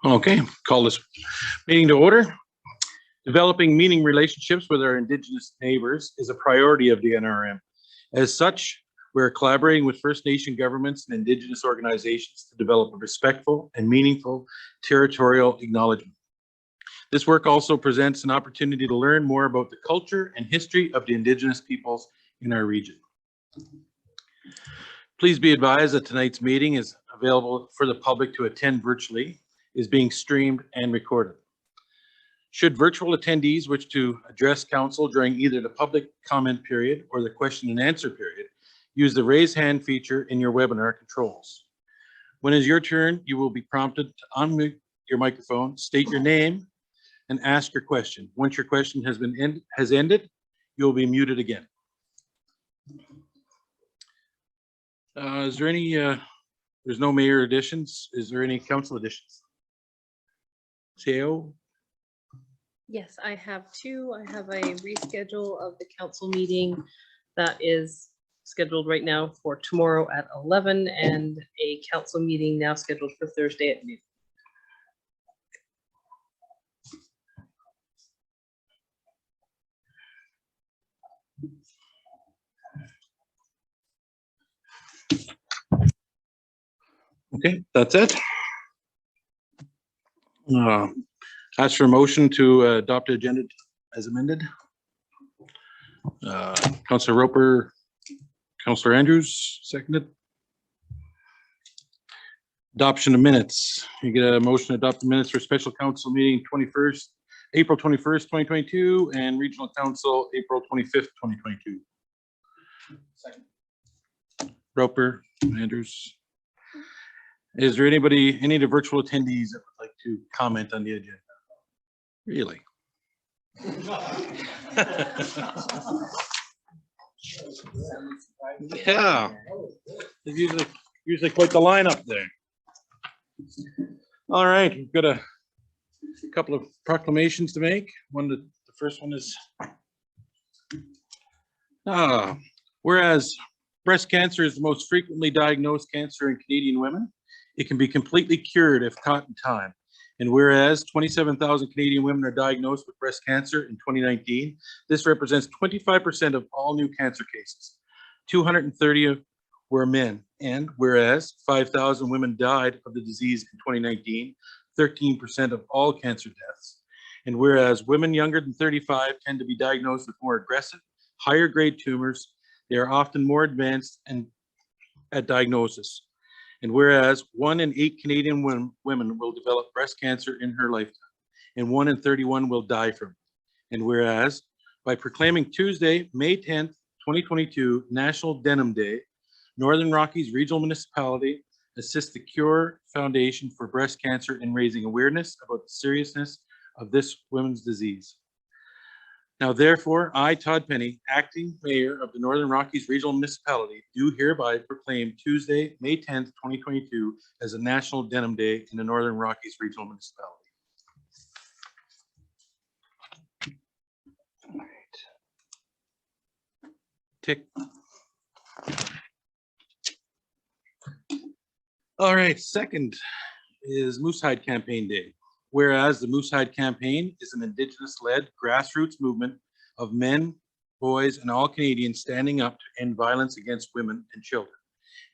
Okay, call this meeting to order. Developing meaning relationships with our Indigenous neighbors is a priority of the NRM. As such, we're collaborating with First Nation governments and Indigenous organizations to develop a respectful and meaningful territorial acknowledgement. This work also presents an opportunity to learn more about the culture and history of the Indigenous peoples in our region. Please be advised that tonight's meeting is available for the public to attend virtually, is being streamed and recorded. Should virtual attendees wish to address council during either the public comment period or the question and answer period, use the raise hand feature in your webinar controls. When it is your turn, you will be prompted to unmute your microphone, state your name, and ask your question. Once your question has ended, you will be muted again. Is there any, there's no mayor additions. Is there any council additions? CEO? Yes, I have two. I have a reschedule of the council meeting that is scheduled right now for tomorrow at 11 and a council meeting now scheduled for Thursday at noon. Okay, that's it. Ask for a motion to adopt the agenda as amended. Councillor Roper, Councillor Andrews, seconded. Adoption of minutes. You get a motion to adopt the minutes for special council meeting April 21st, 2022, and regional council April 25th, 2022. Second. Roper, Andrews. Is there any of the virtual attendees that would like to comment on the agenda? Really? Yeah. There's usually quite the lineup there. All right, we've got a couple of proclamations to make. The first one is, whereas breast cancer is the most frequently diagnosed cancer in Canadian women, it can be completely cured if caught in time. And whereas 27,000 Canadian women are diagnosed with breast cancer in 2019, this represents 25% of all new cancer cases. 230 were men. And whereas 5,000 women died of the disease in 2019, 13% of all cancer deaths. And whereas women younger than 35 tend to be diagnosed with more aggressive, higher grade tumors, they are often more advanced and at diagnosis. And whereas 1 in 8 Canadian women will develop breast cancer in her lifetime, and 1 in 31 will die from it. And whereas by proclaiming Tuesday, May 10th, 2022, National Denim Day, Northern Rockies Regional Municipality assists the Cure Foundation for Breast Cancer in raising awareness about the seriousness of this women's disease. Now, therefore, I, Todd Penny, acting mayor of the Northern Rockies Regional Municipality, do hereby proclaim Tuesday, May 10th, 2022, as a National Denim Day in the Northern Rockies Regional Municipality. All right. Tick. All right, second is Mooseheight Campaign Day. Whereas the Mooseheight Campaign is an Indigenous-led grassroots movement of men, boys, and all Canadians standing up to end violence against women and children.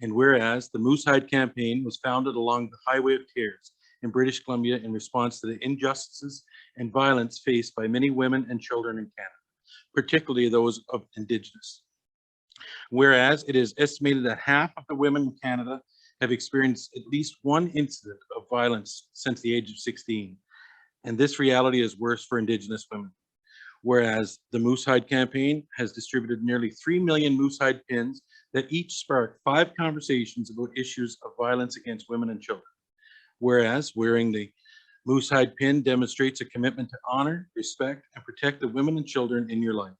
And whereas the Mooseheight Campaign was founded along the Highway of Tears in British Columbia in response to the injustices and violence faced by many women and children in Canada, particularly those of Indigenous. Whereas it is estimated that half of the women in Canada have experienced at least one incident of violence since the age of 16. And this reality is worse for Indigenous women. Whereas the Mooseheight Campaign has distributed nearly 3 million Mooseheight pins that each spark 5 conversations about issues of violence against women and children. Whereas wearing the Mooseheight pin demonstrates a commitment to honor, respect, and protect the women and children in your life,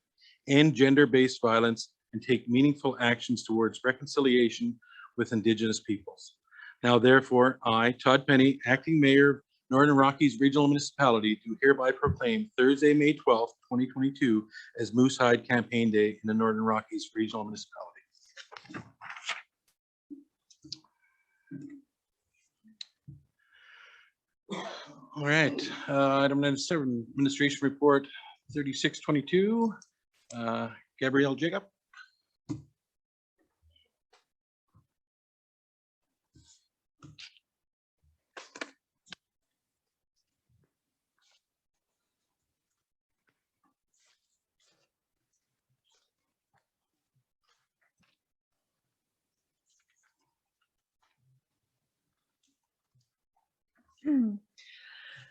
end gender-based violence, and take meaningful actions towards reconciliation with Indigenous peoples. Now, therefore, I, Todd Penny, acting mayor of Northern Rockies Regional Municipality, do hereby proclaim Thursday, May 12th, 2022, as Mooseheight Campaign Day in the Northern Rockies Regional Municipality. All right, item number 7, administration report 3622. Gabrielle Jacob.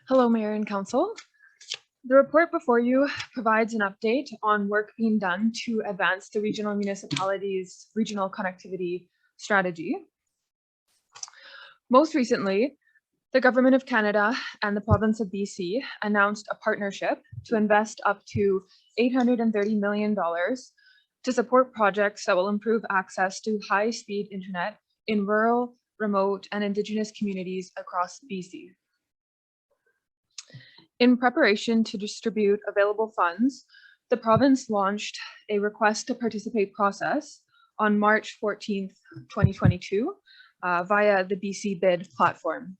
Hello, Mayor and Council. The report before you provides an update on work being done to advance the regional municipalities' regional connectivity strategy. Most recently, the Government of Canada and the Province of BC announced a partnership to invest up to $830 million to support projects that will improve access to high-speed internet in rural, remote, and Indigenous communities across BC. In preparation to distribute available funds, the province launched a request to participate process on March 14th, 2022, via the BC Bid platform.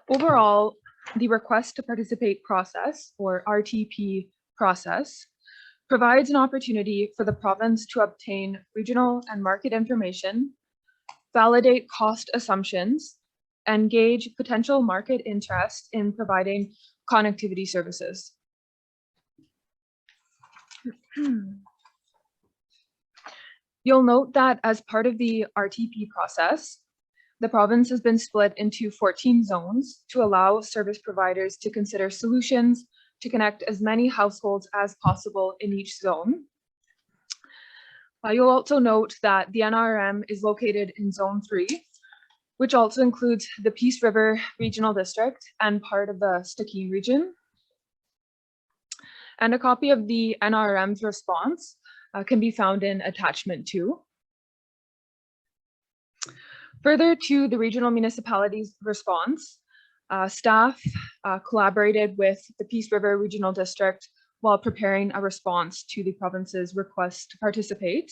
Overall, the request to participate process, or RTP process, provides an opportunity for the province to obtain regional and market information, validate cost assumptions, and gauge potential market interest in providing connectivity services. You'll note that as part of the RTP process, the province has been split into 14 zones to allow service providers to consider solutions to connect as many households as possible in each zone. You'll also note that the NRM is located in Zone 3, which also includes the Peace River Regional District and part of the Stikine region. And a copy of the NRM's response can be found in attachment 2. Further to the regional municipalities' response, staff collaborated with the Peace River Regional District while preparing a response to the province's request to participate.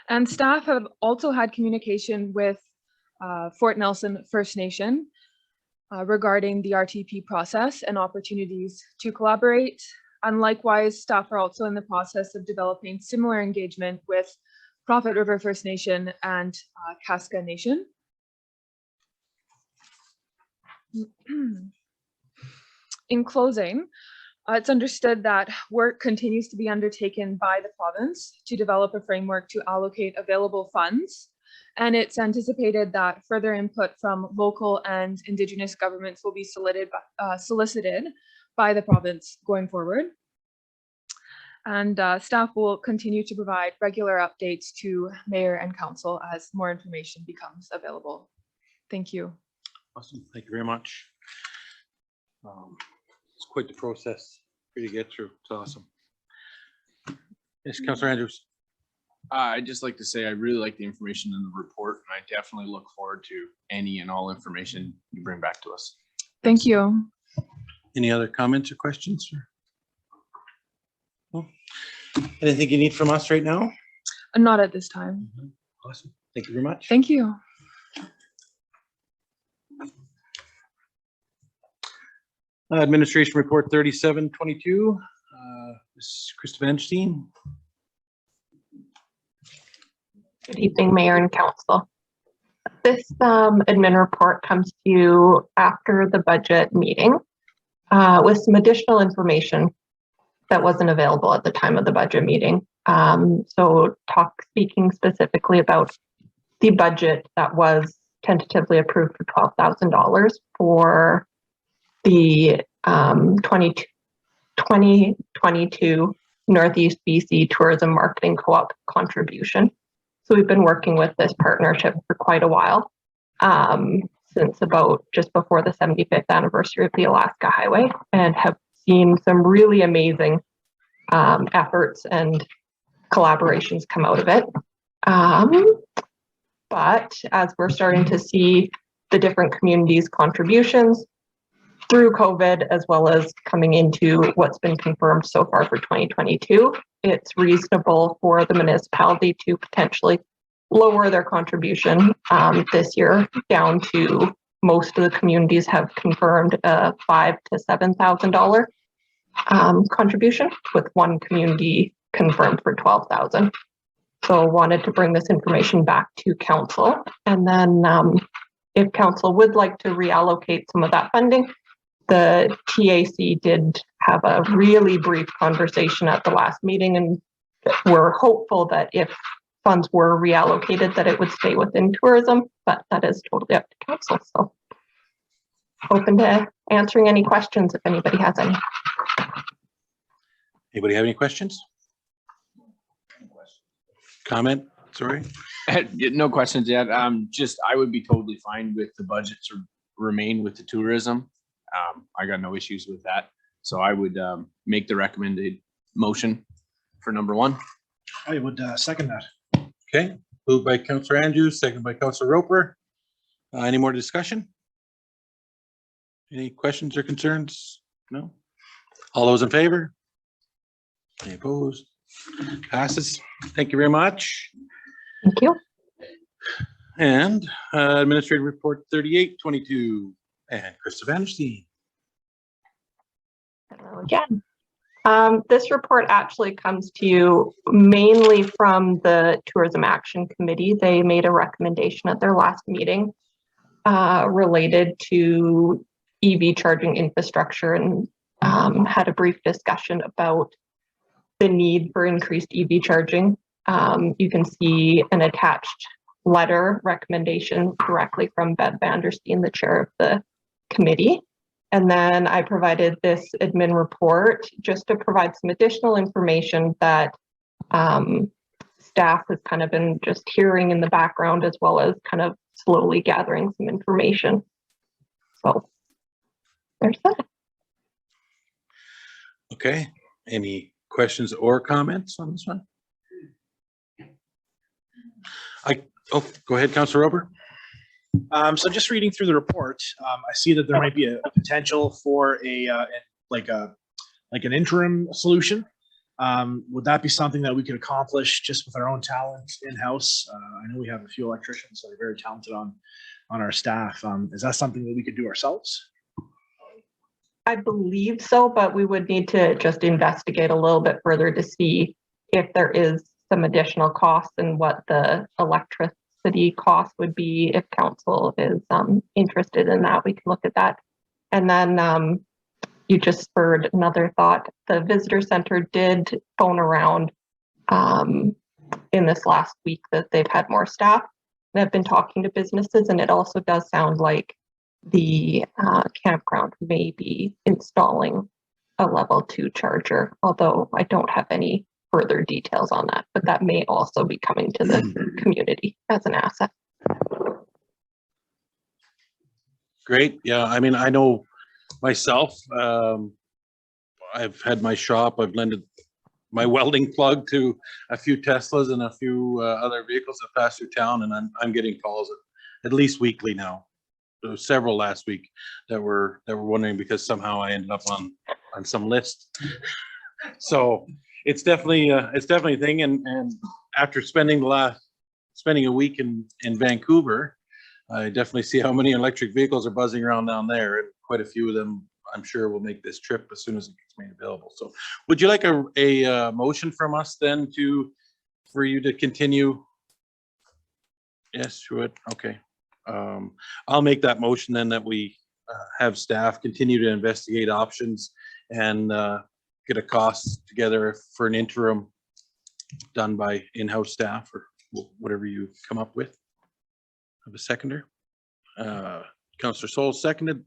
And staff have also had communication with Fort Nelson First Nation regarding the RTP process and opportunities to collaborate. And likewise, staff are also in the process of developing similar engagement with Prophet River First Nation and Kaska Nation. In closing, it's understood that work continues to be undertaken by the province to develop a framework to allocate available funds, and it's anticipated that further input from local and Indigenous governments will be solicited by the province going forward. And staff will continue to provide regular updates to Mayor and Council as more information becomes available. Thank you. Awesome, thank you very much. It's quite the process for you to get through. It's awesome. Yes, Councillor Andrews. I'd just like to say I really like the information in the report, and I definitely look forward to any and all information you bring back to us. Thank you. Any other comments or questions? No? Anything you need from us right now? Not at this time. Awesome. Thank you very much. Thank you. Administration report 3722. Ms. Krista Vanstein. Good evening, Mayor and Council. This admin report comes to you after the budget meeting with some additional information that wasn't available at the time of the budget meeting. So speaking specifically about the budget that was tentatively approved for $12,000 for the 2022 Northeast BC Tourism Marketing Co-op contribution. So we've been working with this partnership for quite a while, since about just before the 75th anniversary of the Alaska Highway, and have seen some really amazing efforts and collaborations come out of it. But as we're starting to see the different communities' contributions through COVID, as well as coming into what's been confirmed so far for 2022, it's reasonable for the municipality to potentially lower their contribution this year down to most of the communities have confirmed a $5,000 to $7,000 contribution, with one community confirmed for $12,000. So wanted to bring this information back to council, and then if council would like to reallocate some of that funding, the TAC did have a really brief conversation at the last meeting, and we're hopeful that if funds were reallocated, that it would stay within tourism, but that is totally up to council. So open to answering any questions if anybody has any. Anybody have any questions? Comment? Sorry. No questions yet. Just, I would be totally fine with the budget to remain with the tourism. I got no issues with that. So I would make the recommended motion for number 1. I would second that. Okay, moved by Councillor Andrews, seconded by Councillor Roper. Any more discussion? Any questions or concerns? No? All those in favor? Any opposed? Passes. Thank you very much. Thank you. And Administrative Report 3822 and Krista Vanderstein. Hello again. This report actually comes to you mainly from the Tourism Action Committee. They made a recommendation at their last meeting related to EV charging infrastructure, and had a brief discussion about the need for increased EV charging. You can see an attached letter recommendation directly from Bev Vanderstein, the chair of the committee. And then I provided this admin report just to provide some additional information that staff has kind of been just hearing in the background, as well as kind of slowly gathering some information. So there's that. Okay, any questions or comments on this one? Go ahead, Councillor Roper. So just reading through the report, I see that there might be a potential for like an interim solution. Would that be something that we could accomplish just with our own talent in-house? I know we have a few electricians that are very talented on our staff. Is that something that we could do ourselves? I believe so, but we would need to just investigate a little bit further to see if there is some additional costs and what the electricity cost would be. If council is interested in that, we can look at that. And then you just spurred another thought. The visitor center did phone around in this last week that they've had more staff. They've been talking to businesses, and it also does sound like the campground may be installing a level 2 charger, although I don't have any further details on that, but that may also be coming to the community as an asset. Great. Yeah, I mean, I know myself, I've had my shop, I've lended my welding plug to a few Teslas and a few other vehicles that pass through town, and I'm getting calls at least weekly now. There were several last week that were wondering because somehow I ended up on some list. So it's definitely a thing. And after spending a week in Vancouver, I definitely see how many electric vehicles are buzzing around down there, and quite a few of them I'm sure will make this trip as soon as it gets made available. So would you like a motion from us then for you to continue? Yes, you would. Okay. I'll make that motion then, that we have staff continue to investigate options and get a cost together for an interim done by in-house staff or whatever you come up with. Have a seconder. Councillor Soul seconded.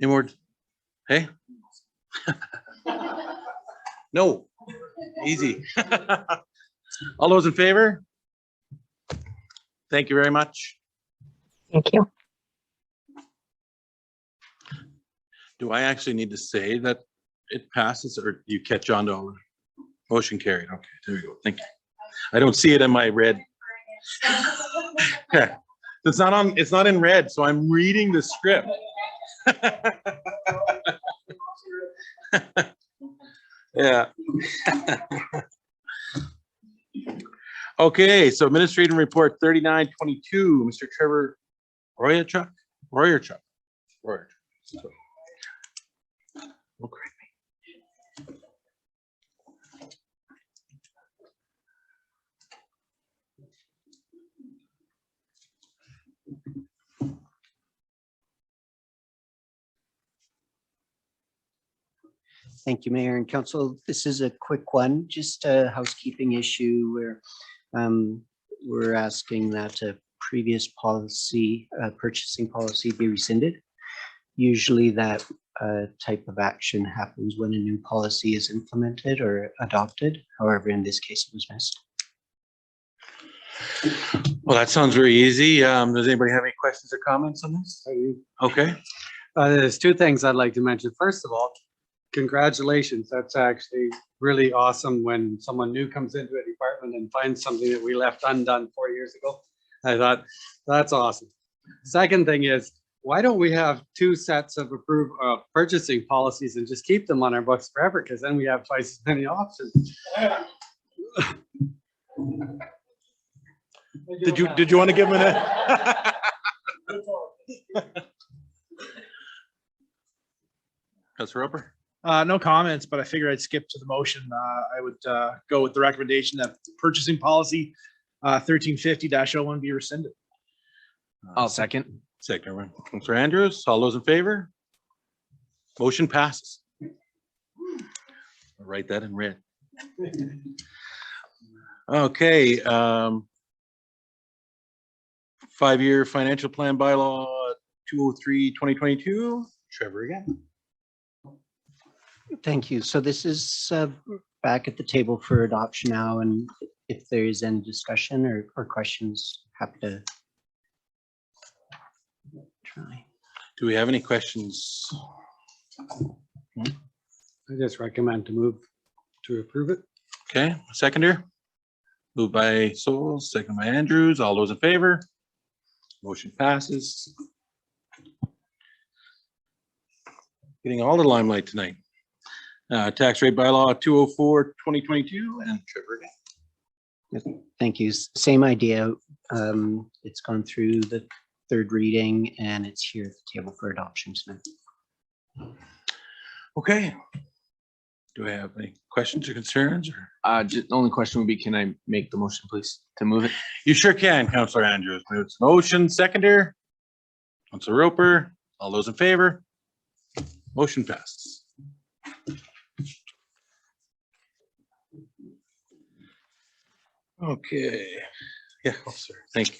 Any more? Hey? No. Easy. All those in favor? Thank you very much. Thank you. Do I actually need to say that it passes, or do you catch on to all the motion carried? Okay, there we go. Thank you. I don't see it in my red. It's not in red, so I'm reading the script. Yeah. Okay, so Administrating Report 3922, Mr. Trevor Royachuk. Roy or Chuck? Roy. So- Okay. Thank you, Mayor and Council. This is a quick one, just a housekeeping issue where we're asking that a previous policy, purchasing policy be rescinded. Usually that type of action happens when a new policy is implemented or adopted. However, in this case, it was missed. Well, that sounds very easy. Does anybody have any questions or comments on this? Okay. There's two things I'd like to mention. First of all, congratulations. That's actually really awesome when someone new comes into a department and finds something that we left undone 4 years ago. I thought, that's awesome. Second thing is, why don't we have two sets of approved purchasing policies and just keep them on our books forever? Because then we have twice as many options. Did you want to give him a? Councilor Roper? No comments, but I figured I'd skip to the motion. I would go with the recommendation that purchasing policy 1350-01 be rescinded. I'll second. Second, everyone. Councilor Andrews, all those in favor? Motion passes. I'll write that in red. Okay. 5-year financial plan bylaw 203-2022. Trevor again. Thank you. So this is back at the table for adoption now, and if there is any discussion or questions, happy to try. Do we have any questions? I just recommend to move to approve it. Okay, seconder. Moved by Souls, second by Andrews. All those in favor? Motion passes. Getting all the limelight tonight. Tax rate bylaw 204-2022 and Trevor again. Thank you. Same idea. It's gone through the third reading and it's here at the table for adoption tonight. Okay. Do I have any questions or concerns? Or Just the only question would be, can I make the motion, please, to move it? you sure can, Councilor Andrews. Moves motion, seconder. Councilor Roper. All those in favor? Motion passes. Okay. Yeah, sir. Thank you.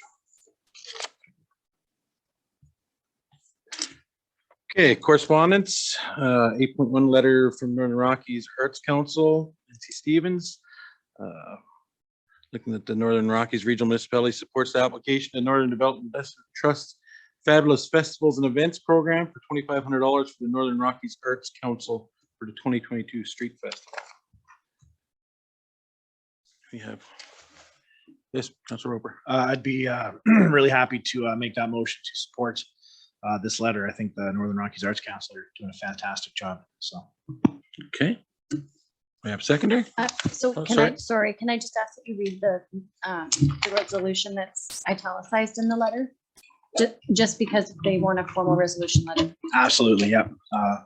Okay, correspondence, 8.1 letter from Northern Rockies Arts Council, Nancy Stevens. Looking at the Northern Rockies Regional Municipality supports the application to Northern Development Investment Trust Fabulous Festivals and Events Program for $2,500 for the Northern Rockies Arts Council for the 2022 Street Festival. We have, yes, Councilor Roper. I'd be really happy to make that motion to support this letter. I think the Northern Rockies Arts Council are doing a fantastic job. So, Okay. We have secondary? So Oh, can I just ask that you read the resolution that's italicized in the letter? Just because they weren't a formal resolution letter. absolutely, yep.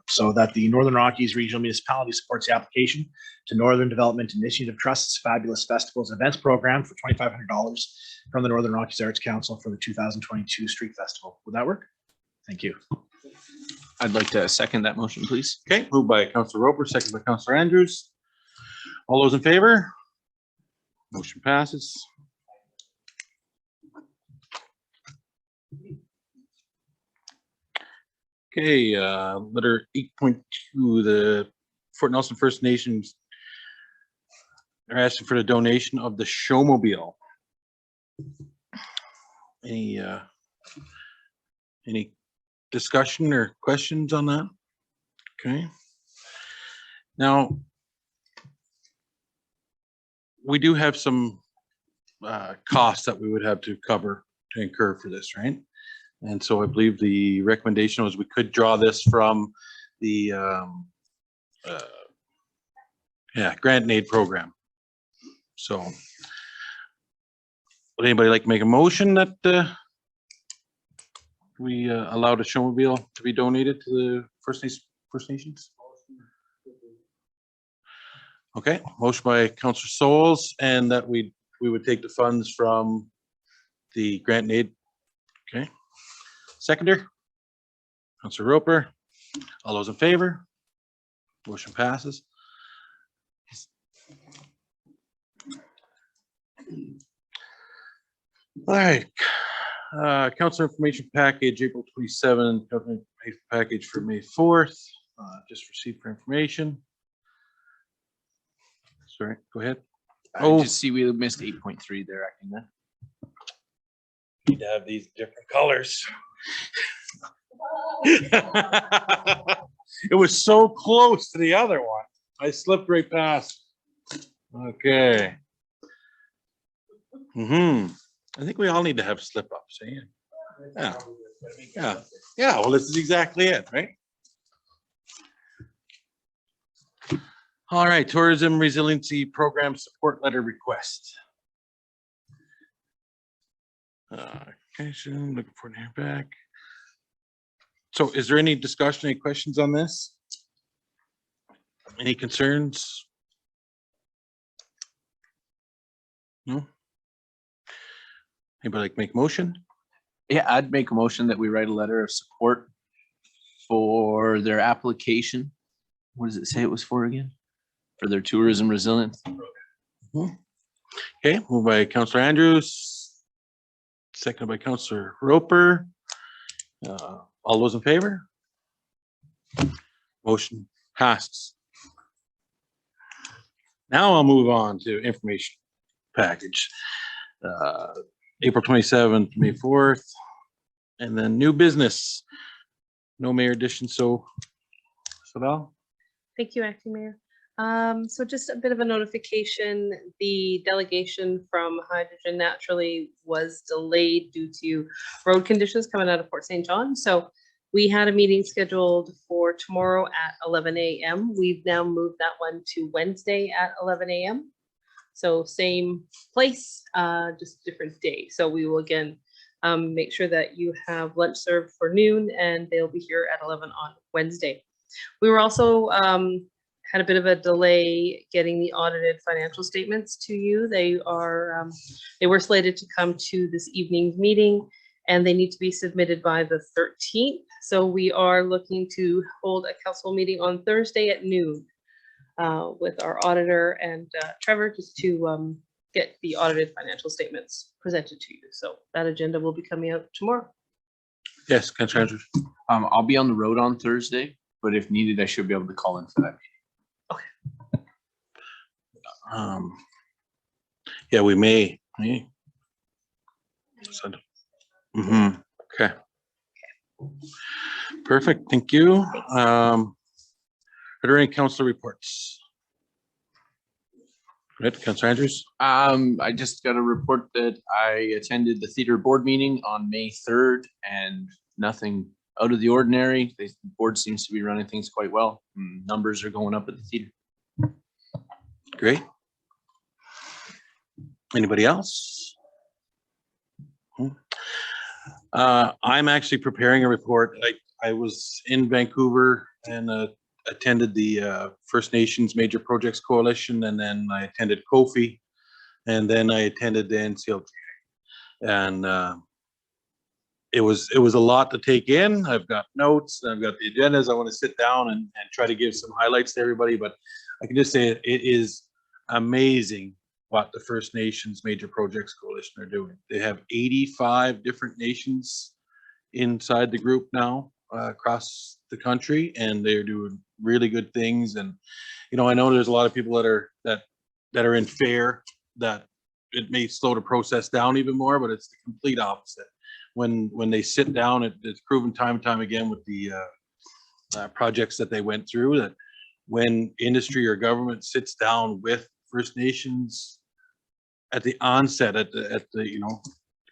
So that the Northern Rockies Regional Municipality supports the application to Northern Development Initiative Trust's Fabulous Festivals and Events Program for $2,500 from the Northern Rockies Arts Council for the 2022 Street Festival. Would that work? Thank you. I'd like to second that motion, please. Okay, moved by Councilor Roper, second by Councilor Andrews. All those in favor? Motion passes. Okay, letter 8.2, the Fort Nelson First Nations are asking for the donation of the showmobile. Any discussion or questions on that? Okay. Now, we do have some costs that we would have to cover to incur for this, right? And so I believe the recommendation was we could draw this from the grant and aid program. So would anybody like to make a motion that we allowed a showmobile to be donated to the First Nations? Okay, motion by Councillor Souls, and that we would take the funds from the grant and aid. Okay. Seconder? Councillor Roper. All those in favor? Motion passes. All right. Council information package, April 27, government package for May 4th. Just received for information. Sorry, go ahead. I just see we missed 8.3 there, I think. Need to have these different colors. It was so close to the other one. I slipped right past. Okay. I think we all need to have slip ups. Yeah. Yeah. Yeah. Well, this is exactly it, right? All right. Tourism Resiliency Program Support Letter Request. Okay, so I'm looking for it back. So is there any discussion, any questions on this? Any concerns? No? Anybody like make motion? Yeah, I'd make a motion that we write a letter of support for their application. What does it say it was for again? For their tourism resilience. Okay, moved by Councillor Andrews, seconded by Councillor Roper. All those in favor? Motion passes. Now I'll move on to information package. April 27th, May 4th, and then new business. No mayor addition, so Val? Thank you, Acting Mayor. So just a bit of a notification, the delegation from Hydrogen Naturally was delayed due to road conditions coming out of Port St. John. So we had a meeting scheduled for tomorrow at 11 a.m. We've now moved that one to Wednesday at 11 a.m. So same place, just different day. So we will again make sure that you have lunch served for noon, and they'll be here at 11 on Wednesday. We were also had a bit of a delay getting the audited financial statements to you. They were slated to come to this evening's meeting, and they need to be submitted by the 13th. So we are looking to hold a council meeting on Thursday at noon with our auditor and Trevor, just to get the audited financial statements presented to you. So that agenda will be coming out tomorrow. Yes, Councillor Andrews. I'll be on the road on Thursday, but if needed, I should be able to call in for that meeting. Yeah, we may. Okay. Perfect. Thank you. Are there any council reports? Good, Councillor Andrews. I just got a report that I attended the theater board meeting on May 3rd, and nothing out of the ordinary. The board seems to be running things quite well. Numbers are going up at the theater. Great. Anybody else? I'm actually preparing a report. I was in Vancouver and attended the First Nations Major Projects Coalition, and then I attended COFI, and then I attended the NCLGA. And it was a lot to take in. I've got notes, I've got the agendas. I want to sit down and try to give some highlights to everybody, but I can just say it is amazing what the First Nations Major Projects Coalition are doing. They have 85 different nations inside the group now across the country, and they're doing really good things. And I know there's a lot of people that are in fear that it may slow the process down even more, but it's the complete opposite. When they sit down, it's proven time and time again with the projects that they went through, that when industry or government sits down with First Nations at the onset, at the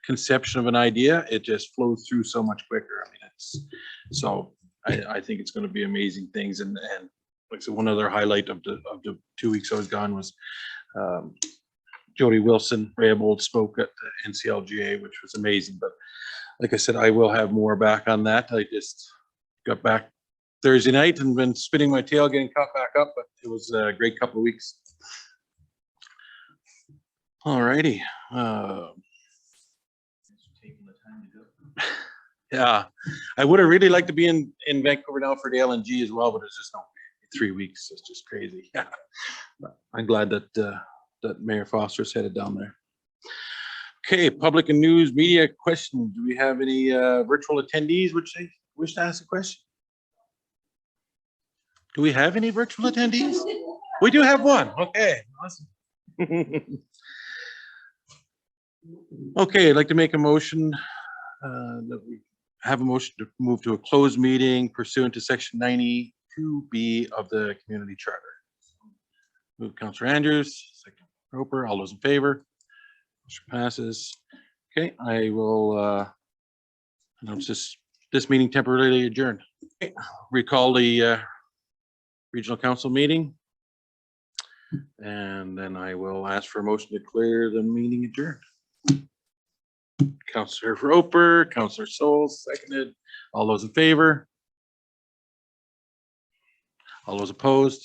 conception of an idea, it just flows through so much quicker. I mean, I think it's going to be amazing things. And like I said, one other highlight of the 2 weeks I was gone was Jody Wilson, Raybold spoke at the NCLGA, which was amazing. But like I said, I will have more back on that. I just got back Thursday night and been spinning my tail getting caught back up, but it was a great couple of weeks. All righty. Yeah, I would have really liked to be in Vancouver now for the LNG as well, but it's just no 3 weeks. It's just crazy. Yeah, but I'm glad that that Mayor Foster's headed down there. Okay, public and news media questions. Do we have any virtual attendees which they wish to ask a question? Do we have any virtual attendees? We do have one. Okay, awesome. Okay, I'd like to make a motion that we have a motion to move to a closed meeting pursuant to section 92B of the community charter. Move Councillor Andrews, second Roper, all those in favor? Motion passes. Okay, I will announce this meeting temporarily adjourned. Okay, recall the regional council meeting. And then I will ask for a motion to declare the meeting adjourned. Councillor Roper, Councillor Souls, seconded. All those in favor? All those opposed?